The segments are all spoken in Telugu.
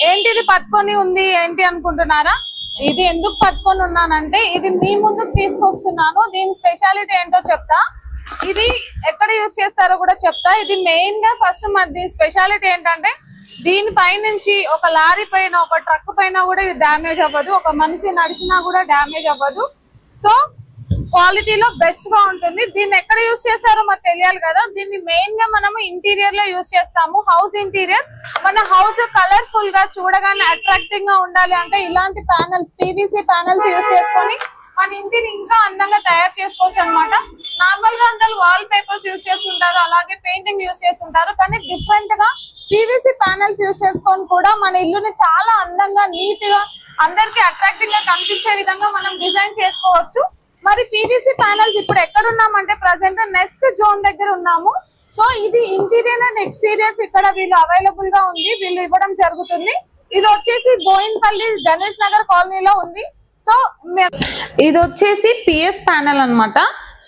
ఏంటిది పట్టుకొని ఉంది ఏంటి అనుకుంటున్నారా? ఇది ఎందుకు పట్టుకొని ఉన్నానంటే ఇది మీ ముందుకు తీసుకొస్తున్నాను. దీని స్పెషాలిటీ ఏంటో చెప్తా. ఇది ఎక్కడ యూజ్ చేస్తారో కూడా చెప్తా. ఇది మెయిన్ గా ఫస్ట్ దీని స్పెషాలిటీ ఏంటంటే దీనిపై నుంచి ఒక లారీ పైన ఒక ట్రక్ పైన కూడా ఇది డ్యామేజ్ అవ్వదు. ఒక మనిషి నడిచినా కూడా డ్యామేజ్ అవ్వదు. సో క్వాలిటీలో బెస్ట్ గా ఉంటుంది. దీన్ని ఎక్కడ యూజ్ చేస్తారో మాకు తెలియాలి కదా. దీన్ని మెయిన్ గా మనము ఇంటీరియర్ లో యూజ్ చేస్తాము. హౌస్ ఇంటీరియర్ మన హౌస్ కలర్ఫుల్ గా చూడగానే అట్రాక్టింగ్ గా ఉండాలి అంటే ఇలాంటి ప్యానెల్స్ పీవీసీ ప్యానెల్స్ యూజ్ చేసుకొని మన ఇంటిని ఇంకా అందంగా తయారు చేసుకోవచ్చు అనమాట. నార్మల్ గా అందరూ వాల్ పేపర్స్ యూజ్ చేస్తుంటారు, అలాగే పెయింటింగ్ యూజ్ చేస్తుంటారు. కానీ డిఫరెంట్ గా పీవీసీ ప్యానెల్స్ యూజ్ చేసుకొని కూడా మన ఇల్లుని చాలా అందంగా నీట్ గా అందరికి అట్రాక్టింగ్ గా కనిపించే విధంగా మనం డిజైన్ చేసుకోవచ్చు. మరి పీవీసీ ప్యానెల్స్ ఇప్పుడు ఎక్కడ ఉన్నామంటే ప్రజెంట్ నెక్స్ట్ జోన్ దగ్గర ఉన్నాము. సో ఇది ఇంటీరియర్ అండ్ ఎక్స్టీరియర్స్ ఇక్కడ వీళ్ళు అవైలబుల్ గా ఉంది, వీళ్ళు ఇవ్వడం జరుగుతుంది. ఇది వచ్చేసి బోయిన్పల్లి గణేష్ నగర్ కాలనీలో ఉంది. సో ఇది వచ్చేసి పిఎస్ ప్యానెల్ అన్నమాట.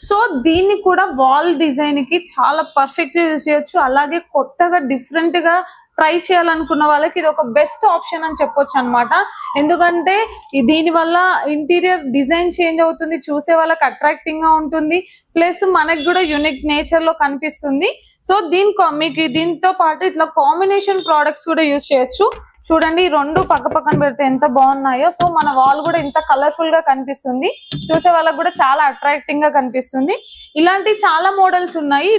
సో దీన్ని కూడా వాల్ డిజైన్ కి చాలా పర్ఫెక్ట్ గా యూజ్ చేయొచ్చు. అలాగే కొత్తగా డిఫరెంట్ గా ట్రై చేయాలనుకున్న వాళ్ళకి ఇది ఒక బెస్ట్ ఆప్షన్ అని చెప్పొచ్చు అనమాట. ఎందుకంటే దీని వల్ల ఇంటీరియర్ డిజైన్ చేంజ్ అవుతుంది, చూసే వాళ్ళకి అట్రాక్టింగ్ గా ఉంటుంది, ప్లస్ మనకి కూడా యూనిక్ నేచర్ లో కనిపిస్తుంది. సో మీకు దీంతో పాటు ఇట్లా కాంబినేషన్ ప్రోడక్ట్స్ కూడా యూజ్ చేయొచ్చు. చూడండి ఈ రెండు పక్క పక్కన పెడితే ఎంత బాగున్నాయో. సో మన వాల్ కూడా ఇంత కలర్ఫుల్ గా కనిపిస్తుంది, చూసే వాళ్ళకి కూడా చాలా అట్రాక్టింగ్ గా కనిపిస్తుంది. ఇలాంటి చాలా మోడల్స్ ఉన్నాయి.